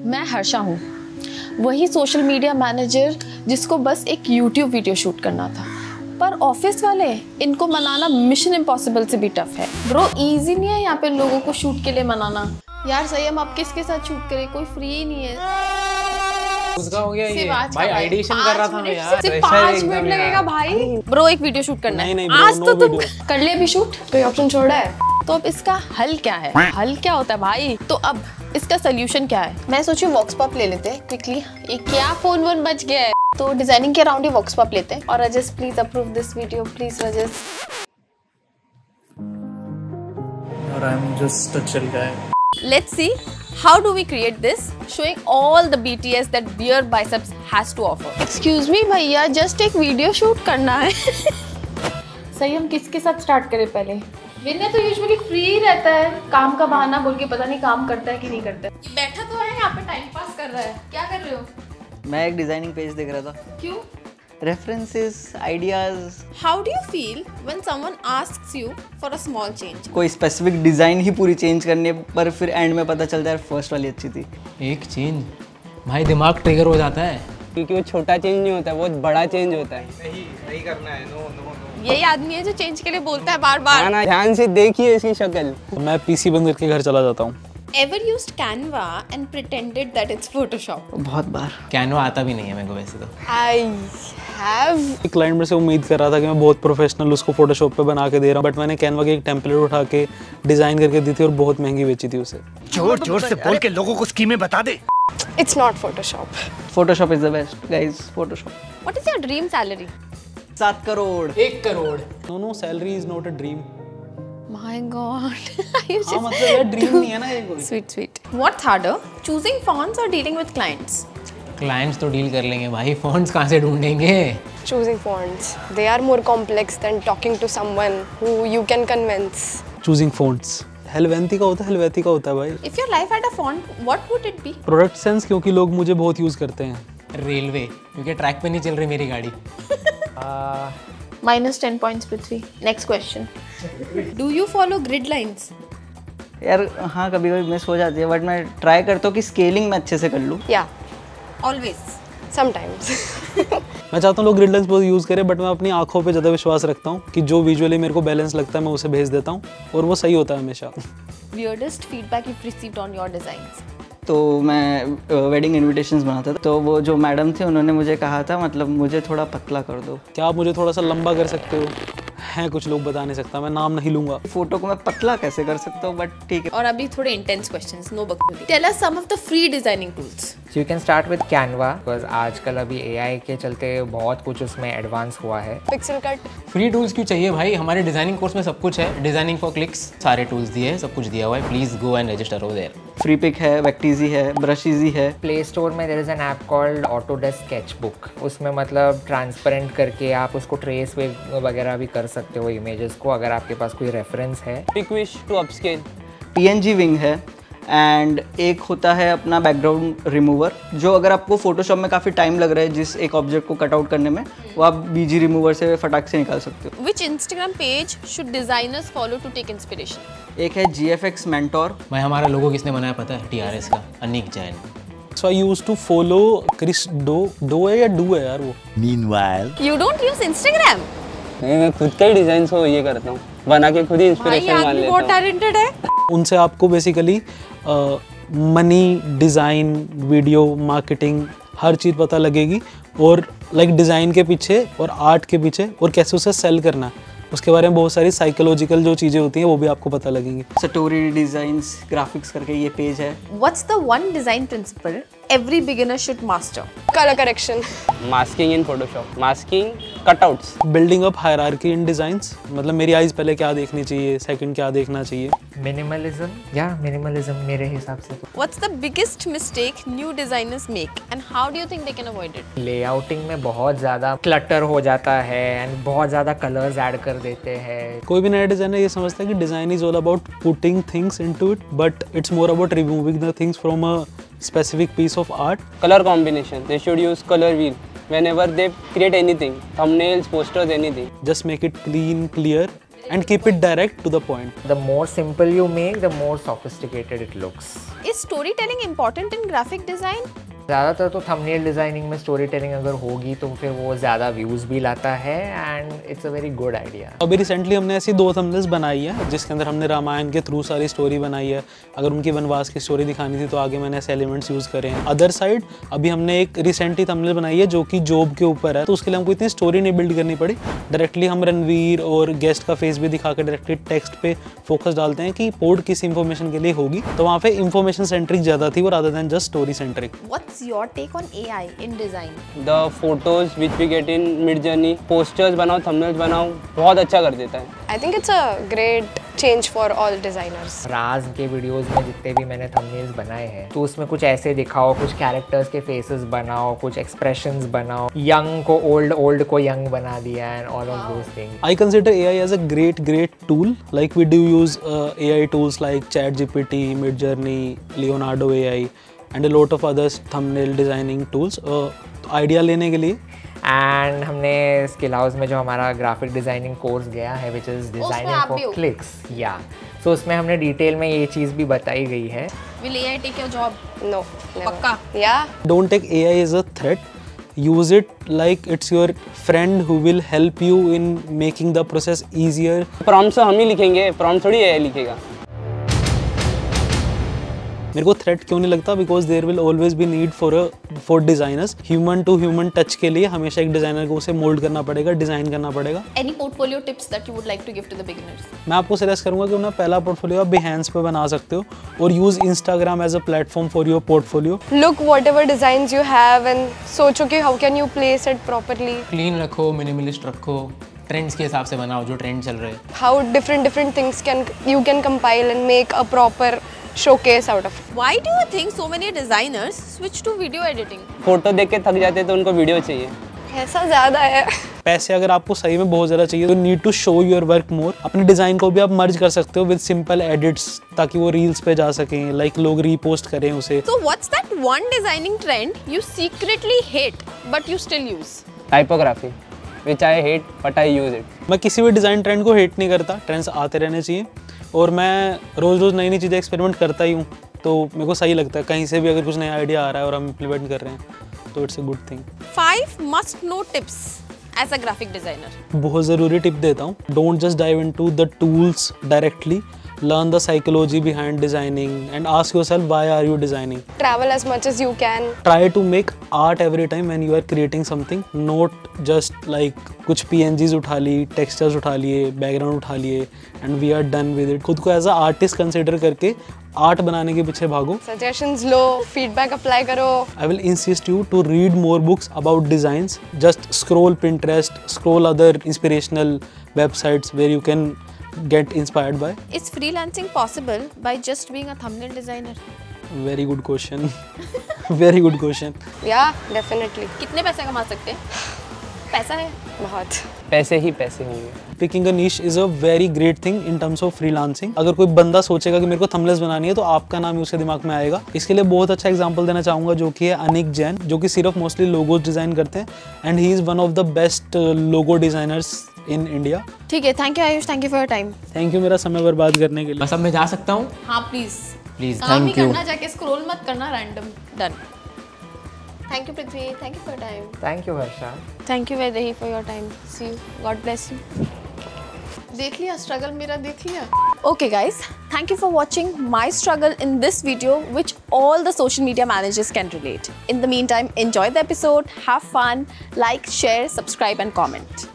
मैं हर्षा हूँ, वही सोशल मीडिया मैनेजर जिसको बस एक YouTube वीडियो शूट करना था, पर ऑफिस वाले इनको मनाना मिशन इम्पॉसिबल से भी टफ है। ब्रो इजी नहीं है यहाँ पे लोगों को शूट के लिए मनाना। यार सही, हम अब किसके साथ शूट करें, कोई फ्री ही नहीं है। उसका हो गया ये भाई, आइडिशन कर रहा था मैं यार। सिर्फ 5 मिनट लगेगा भाई। ब्रो एक वीडियो शूट करना है आज तो तुम कर ले भी शूट, कोई ऑप्शन छोड़ा है? तो अब इसका हल क्या है? हल क्या होता है भाई? तो अब इसका सोल्यूशन क्या है? मैं सोची वॉक्स पॉप ले लेते हैं क्विकली। ये क्या फोन वोन बच गया है, तो डिजाइनिंग के अराउंड ही वॉक्स पॉप लेते हैं। और Rajas please approve this video, please Rajas. और I am just a chill guy. Let's see how do we create this showing all the BTS that Beer Biceps has to offer. Excuse me भैया, just एक video shoot करना है। सही, हम किसके साथ start करें पहले? विनय तो यूजुअली फ्री ही रहता है, काम का बहाना बोल के पता नहीं काम करता है कि नहीं करता है। ये बैठा तो है यहाँ पे, टाइम पास कर रहा है। क्या कर रहे हो? मैं एक डिजाइनिंग पेज देख रहा था। क्यों? References, ideas. How do you feel when someone asks you for a small change? कोई स्पेसिफिक डिजाइन ही पूरी चेंज करने पर फिर एंड में पता चलता है फर्स्ट वाली अच्छी थी। एक चेंज भाई दिमाग ट्रिगर हो जाता है, क्योंकि वो छोटा चेंज नहीं होता है, बहुत बड़ा चेंज होता है। नहीं करना है, नो नो नो। यही आदमी है जो चेंज के लिए बोलता है बार बार। ना ध्यान से देखिए इसकी शक्ल। मैं पीसी बंद करके घर चला जाता हूँ। Ever used Canva and pretended that it's Photoshop? बहुत बार। कैनवा आता भी नहीं है मेरे को वैसे तो। I have। एक क्लाइंट मेरे से उम्मीद कर रहा था कि मैं बहुत प्रोफेशनल उसको फोटोशॉप पे बना के दे रहा हूँ, बट मैंने कैनवा की एक टेम्पलेट उठा के डिजाइन करके दी थी और बहुत महंगी बेची थी उसे। जोर जोर से बोल के लोगों को स्कीमें बता दे। It's not Photoshop. Photoshop is the best guys, Photoshop. What is your dream salary? 7 crore. 1 crore. No salary is not a dream. My God. You just... हाँ मतलब यार ड्रीम नहीं है ना ये कोई। Sweet. What's harder, choosing fonts or dealing with clients? Clients तो deal कर लेंगे भाई, फॉन्ट्स कहाँ से ढूंढेंगे? Choosing fonts. They are more complex than talking to someone who you can convince. Choosing fonts. हेलवेंथी का होता है, हेलवेथी का होता है भाई। If your life had a font, what would it be? Product sense, क्योंकि लोग मुझे बहुत यूज करते हैं। रेलवे, क्योंकि ट्रैक पे नहीं चल रही मेरी गाड़ी। -10 points Prithvi. Next question. Do you follow grid lines? यार हाँ, कभी कभी मिस हो जाती है, बट मैं ट्राई करता हूँ कि स्केलिंग में अच्छे से कर लूँ। Yeah, Always. sometimes. मैं चाहता हूँ लोग ग्रिड लाइन्स बहुत यूज़ करें, बट मैं अपनी आंखों पे ज़्यादा विश्वास रखता हूँ कि जो विजुअली मेरे को बैलेंस लगता है मैं उसे भेज देता हूँ और वो सही होता है हमेशा। Weirdest feedback you've received on your designs? तो मैं वेडिंग इनविटेशंस बनाता था, तो वो जो मैडम थे उन्होंने मुझे कहा था, मतलब मुझे थोड़ा पतला कर दो। क्या आप मुझे थोड़ा सा लंबा कर सकते हो? हैं कुछ लोग, बता नहीं सकता, मैं नाम नहीं लूँगा। फोटो को मैं पतला कैसे कर सकता हूँ, बट ठीक है। और अभी थोड़े intense questions, no बकचोदी. Tell us some of the free designing tools. So you can start with Canva because आजकल अभी AI के चलते बहुत कुछ उसमें एडवांस हुआ है। Pixel cut. फ्री टूल्स क्यों चाहिए भाई? हमारे डिजाइनिंग कोर्स में सब कुछ है। डिजाइनिंग फॉर क्लिक्स, सारे टूल्स दिए हैं, सब कुछ दिया हुआ है। Please go and register over there. Freepik है, वेक्टीजी है, ब्रशीजी है। प्ले स्टोर में there is an app called Autodesk SketchBook. उसमें मतलब ट्रांसपेरेंट करके आप उसको ट्रेस वगैरह भी कर सकते हो इमेजेस को, अगर आपके पास कोई रेफरेंस है। पिकविश टू अपस्केल। PNG विंग है, एंड एक होता है अपना बैकग्राउंड रिमूवर, जो अगर आपको फोटोशॉप में काफ़ी टाइम लग रहा है जिस एक ऑब्जेक्ट को कट आउट करने में, वो आप BG रिमूवर से फटाक से निकाल सकते हो। Which Instagram page should designers follow to take inspiration? एक है GFX मेंटोर। भाई हमारा लोगो किसने बनाया पता है? TRS का, Anik Jain. So I used to follow Chris Do है या डू है यार वो। Meanwhile, You don't use Instagram? नहीं, मैं खुद का ही डिजाइन को ये करता हूँ, बना के खुद ही इंस्पिरेशन मान लेता बहुत हूँ। टैलेंटेड है। उनसे आपको basically money, design, video, marketing, हर चीज़ पता लगेगी, और लाइक डिज़ाइन के पीछे और आर्ट के पीछे और कैसे उसे सेल करना है, उसके बारे में बहुत सारी साइकोलॉजिकल जो चीज़ें होती हैं वो भी आपको पता लगेंगी। सटोरी डिज़ाइंस ग्राफिक्स करके ये पेज है। What's the one design principle every beginner should master? Color correction. Masking in Photoshop, masking cutouts. Building up hierarchy in designs, मतलब मेरी आइज़ पहले क्या देखनी चाहिए, सेकंड क्या देखना चाहिए। मिनिमलिज्म या मिनिमलिज्म मेरे हिसाब से तो What's the biggest mistake new designers make and how do you think they can avoid it? Layouting में बहुत ज़्यादा क्लटर हो जाता है एंड बहुत ज़्यादा कलर्स ऐड कर देते हैं। कोई भी नया डिज़ाइनर ये समझता है कि design is all about putting things into it, but it's more about removing the things from a specific piece of art. Color combination, they should use color wheel whenever they create anything, thumbnails, posters, anything. Just make it clean, clear and keep it direct to the point. The more simple you make, the more sophisticated it looks. Is storytelling important in graphic design? ज़्यादातर तो thumbnail designing में story telling अगर होगी तो फिर वो ज़्यादा views भी लाता है and it's a very good idea. अभी रिसेंटली हमने ऐसी 2 थंबनेल्स बनाई है जिसके अंदर हमने रामायण के थ्रू सारी स्टोरी बनाई है। अगर उनकी वनवास की स्टोरी दिखानी थी तो आगे मैंने ऐसे एलिमेंट्स यूज़ करे हैं। अदर साइड अभी हमने एक रिसेंटली थंबनेल बनाई है जो कि जॉब के ऊपर है, तो उसके लिए हमको इतनी स्टोरी नहीं बिल्ड करनी पड़ी। डायरेक्टली हम रणवीर और गेस्ट का फेस भी दिखा कर डायरेक्टली टेक्स्ट पे फोकस डालते हैं कि पोर्ट किस इन्फॉर्मेशन के लिए होगी, तो वहाँ पे इन्फॉर्मेशन सेंट्रिक ज़्यादा थी और other than just story centric. What's your take on AI in design? The photos which we get in Midjourney, posters बनाओ, thumbnails बनाओ, बहुत अच्छा कर देता है। I think it's a great change for all designers. राज के वीडियोस में जितने भी मैंने थंबनेल्स बनाए हैं तो उसमें कुछ ऐसे दिखाओ, कुछ कैरेक्टर्स के फेसेस बनाओ, कुछ एक्सप्रेशंस बनाओ, यंग को ओल्ड, ओल्ड को यंग बना दिया and all of those things. I consider AI as a great tool. Like we do use AI tools like ChatGPT, Midjourney, Leonardo AI and a lot of others thumbnail designing tools. Idea लेने के लिए and हमने skill house में जो हमारा graphic designing course गया है which is designing for clicks, या सो उसमें हमने डिटेल में ये चीज़ भी बताई गई है। Will AI take your job? No, never. पक्का? Yeah. don't take AI as a threat. Use it like it's your friend who will help you in making the process easier. Prompts तो हम ही लिखेंगे, प्रॉम्प्ट थोड़ी AI लिखेगा। मेरे को threat क्यों नहीं लगता, because there will always be need for designers. Human to human touch के लिए हमेशा एक डिजाइनर को उसे मोल्ड करना पड़ेगा, डिजाइन करना पड़ेगा। Any portfolio tips that you would like to give to the beginners? मैं आपको सजेस्ट करूंगा कि अपना पहला पोर्टफोलियो आप बिहेंस पे बना सकते हो और use Instagram as a platform for your portfolio. Look whatever designs you have and सोचो कि how can you place it properly. Clean रखो, मिनिमलिस्ट रखो, ट्रेंड्स के हिसाब से बनाओ जो ट्रेंड चल रहे हैं। How different things you can compile and make a proper showcase out of it. Why do you think so many designers switch to video editing? Photo देख के थक जाते तो उनको वीडियो चाहिए। ऐसा ज़्यादा है। पैसे अगर आपको सही में बहुत ज़्यादा चाहिए तो need to show your work more. अपने डिज़ाइन को भी आप मर्ज कर सकते हो विद सिंपल एडिट्स ताकि वो रील्स पे जा सकें, लाइक लोग रीपोस्ट करें उसे। So what's that one designing trend you secretly hate but you still use? Typography which I hate but I use it. मैं किसी भी डिज़ाइन ट्रेंड को हेट नहीं करता, ट्रेंड्स आते रहने चाहिए और मैं रोज़ रोज़ नई चीज़ें एक्सपेरिमेंट करता ही हूँ, तो मेरे को सही लगता है कहीं से भी अगर कुछ नया आइडिया आ रहा है और हम इम्प्लीमेंट कर रहे हैं तो it's a good thing. 5 must know tips as a graphic designer. बहुत ज़रूरी टिप देता हूँ, don't just dive into the tools directly, learn the psychology behind designing and ask yourself why are you designing. Travel as much as you can. Try to make art every time when you are creating something, not just like कुछ PNGs उठा ली, textures उठा लिए, background उठा लिए and we are done with it. खुद को as a artist consider करके art बनाने के पीछे भागो। Suggestions लो, feedback apply करो। I will insist you to read more books about designs. Just scroll Pinterest, scroll other inspirational websites where you can get inspired by. Is freelancing possible by just being a thumbnail designer? Very good question. Very good question. Yeah, definitely. कितने पैसे कमा सकते हैं? पैसा है बहुत। पैसे ही पैसे होंगे। Picking a niche is a very great thing in terms of freelancing. अगर कोई बंदा सोचेगा कि मेरे को थंबनेल्स बनानी है तो आपका नाम ही उसके दिमाग में आएगा। इसके लिए बहुत अच्छा एग्जांपल देना चाहूँगा जो कि है अनिक जैन, जो कि सिर्फ मोस्टली लोगोज डिज़ाइन करते हैं and he is one of the best logo designers in India. ठीक है, thank you Ayush, thank you for your time. Thank you मेरा समय बर्बाद करने के लिए। बस अब मैं जा सकता हूँ? हाँ प्लीज प्लीज, काम ही थैंक यू। करना, जाके स्क्रॉल मत करना random. Done. Thank you Prithvi, thank you for your time. Thank you Harsha. Thank you Vaidehi for your time. See you, God bless you. देख लिया स्ट्रगल मेरा, देख लिया। Okay guys, thank you for watching my struggle in this video which all the social media managers can relate. In the meantime, enjoy the episode, have fun, like, share, subscribe and comment.